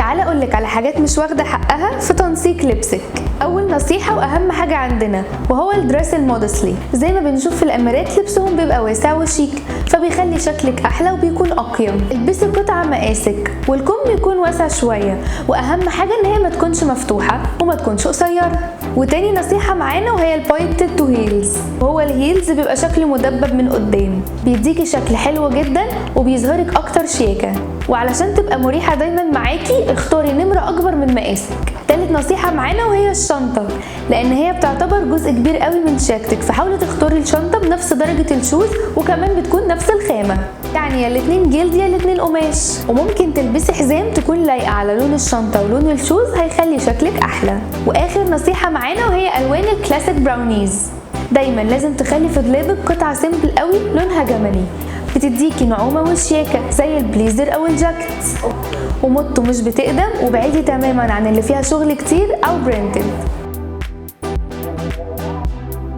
تعالى اقولك على حاجات مش واخده حقها في تنسيق لبسك. اول نصيحه واهم حاجه عندنا وهو الدريس المودستلي. زي ما بنشوف في الامارات لبسهم بيبقى واسع وشيك، فبيخلي شكلك احلى وبيكون اقيم. البسي قطعه مقاسك والكم يكون واسع شويه، واهم حاجه ان هي ما تكونش مفتوحه وما تكونش قصيره. وتاني نصيحه معانا وهي البوينتد تو هيلز. هو الهيلز بيبقى شكل مدبب من قدام، بيديكي شكل حلو جدا وبيظهرك اكتر شياكه. وعلشان تبقى مريحه دايما معاكي اختاري نمره اكبر من مقاسك. تالت نصيحه معانا وهي الشنطه، لان هي بتعتبر جزء كبير قوي من شياكتك، فحاولي تختاري الشنطه بنفس درجه الشوز وكمان بتكون نفس الخامه، يعني يا الاتنين جلد يا الاتنين قماش. وممكن تلبسي حزام تكون لايقه على لون الشنطه ولون الشوز، هيخلي شكلك احلى. واخر نصيحه معانا وهي الوان الكلاسيك براونيز. دايما لازم تخلي في دولابك قطعه سيمبل قوي لونها جملي، بتديكي نعومه وشياكه زي البليزر او الجاكيت، وموتو مش بتقدم، وبعيدي تماما عن اللي فيها شغل كتير او برينتد.